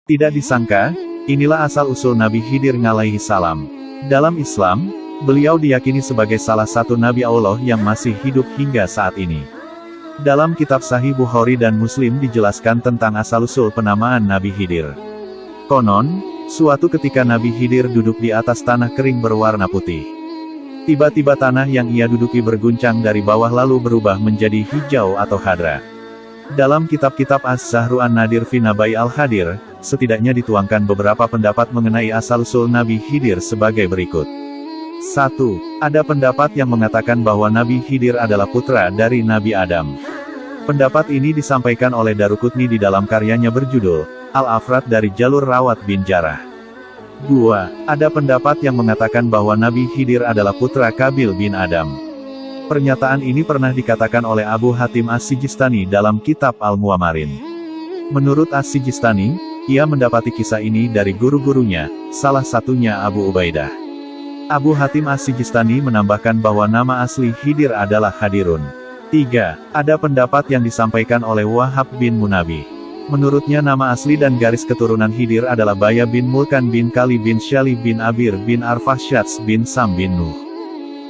Tidak disangka, inilah asal-usul Nabi Khidir alaihi salam. Dalam Islam, beliau diyakini sebagai salah satu Nabi Allah yang masih hidup hingga saat ini. Dalam kitab Sahih Bukhari dan Muslim dijelaskan tentang asal-usul penamaan Nabi Khidir. Konon, suatu ketika Nabi Khidir duduk di atas tanah kering berwarna putih. Tiba-tiba tanah yang ia duduki berguncang dari bawah lalu berubah menjadi hijau atau khadra. Dalam kitab-kitab Az-Zahru An-Nadir fi Nabai Al-Khadir, setidaknya dituangkan beberapa pendapat mengenai asal-usul Nabi Khidir sebagai berikut. 1. Ada pendapat yang mengatakan bahwa Nabi Khidir adalah putra dari Nabi Adam. Pendapat ini disampaikan oleh Daruqutni di dalam karyanya berjudul Al-Afrad dari Jalur Rawat bin Jarrah. 2. Ada pendapat yang mengatakan bahwa Nabi Khidir adalah putra Qabil bin Adam. Pernyataan ini pernah dikatakan oleh Abu Hatim As-Sijistani dalam kitab Al-Mu'amarin. Menurut As-Sijistani, ia mendapati kisah ini dari guru-gurunya, salah satunya Abu Ubaidah. Abu Hatim As-Sijistani menambahkan bahwa nama asli Khidir adalah Khadirun. 3. Ada pendapat yang disampaikan oleh Wahab bin Munabbih. Menurutnya nama asli dan garis keturunan Khidir adalah Baya bin Mulkan bin Kali bin Syali bin Abir bin Arfashats bin Sam bin Nuh.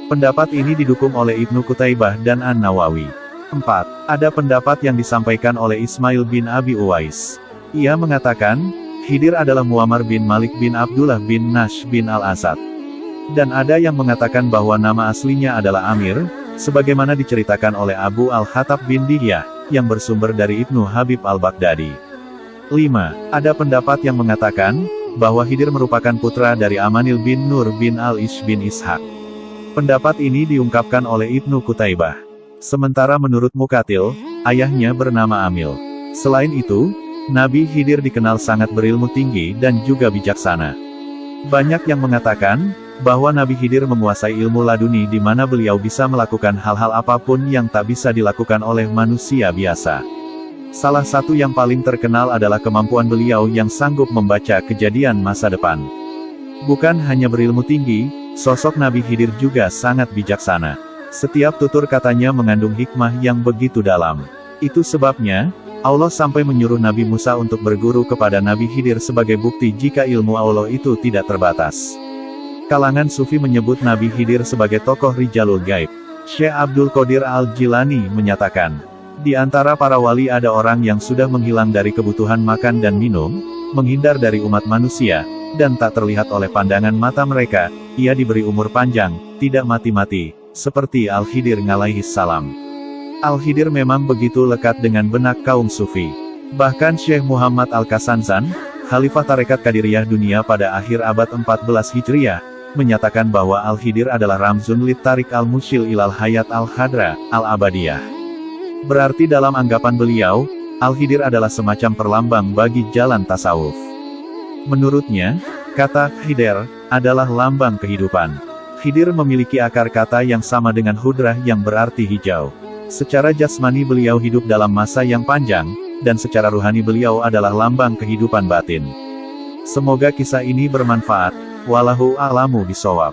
Pendapat ini didukung oleh Ibnu Qutaibah dan An-Nawawi. 4. Ada pendapat yang disampaikan oleh Ismail bin Abi Uwais. Ia mengatakan, Khidir adalah Muammar bin Malik bin Abdullah bin Nash bin Al-Asad. Dan ada yang mengatakan bahwa nama aslinya adalah Amir, sebagaimana diceritakan oleh Abu Al-Khattab bin Dihyah, yang bersumber dari Ibnu Habib Al-Baghdadi. 5. Ada pendapat yang mengatakan, bahwa Khidir merupakan putra dari Amanil bin Nur bin Al-Ish bin Ishaq. Pendapat ini diungkapkan oleh Ibnu Qutaibah. Sementara menurut Muqatil, ayahnya bernama Amil. Selain itu, Nabi Khidir dikenal sangat berilmu tinggi dan juga bijaksana. Banyak yang mengatakan, bahwa Nabi Khidir menguasai ilmu laduni di mana beliau bisa melakukan hal-hal apapun yang tak bisa dilakukan oleh manusia biasa. Salah satu yang paling terkenal adalah kemampuan beliau yang sanggup membaca kejadian masa depan. Bukan hanya berilmu tinggi, sosok Nabi Khidir juga sangat bijaksana. Setiap tutur katanya mengandung hikmah yang begitu dalam. Itu sebabnya, Allah sampai menyuruh Nabi Musa untuk berguru kepada Nabi Khidir sebagai bukti jika ilmu Allah itu tidak terbatas. Kalangan Sufi menyebut Nabi Khidir sebagai tokoh Rijalul Gaib. Syekh Abdul Qadir Al-Jilani menyatakan, di antara para wali ada orang yang sudah menghilang dari kebutuhan makan dan minum, menghindar dari umat manusia, dan tak terlihat oleh pandangan mata mereka, ia diberi umur panjang, tidak mati-mati, seperti Al-Khidir alaihi salam. Al-Khidir memang begitu lekat dengan benak kaum Sufi. Bahkan Syekh Muhammad Al-Kasanzan, Khalifah Tarekat Qadiriyah dunia pada akhir abad 14 Hijriah, menyatakan bahwa Al-Khidir adalah Ramzun lit Tariq al-Mushil ilal Hayat al-Khadra, al-Abadiyah. Berarti dalam anggapan beliau, Al-Khidir adalah semacam perlambang bagi jalan tasawuf. Menurutnya, kata Khidir adalah lambang kehidupan. Khidir memiliki akar kata yang sama dengan Khudrah yang berarti hijau. Secara jasmani beliau hidup dalam masa yang panjang, dan secara ruhani beliau adalah lambang kehidupan batin. Semoga kisah ini bermanfaat. Wallahu a'lamu bishawab.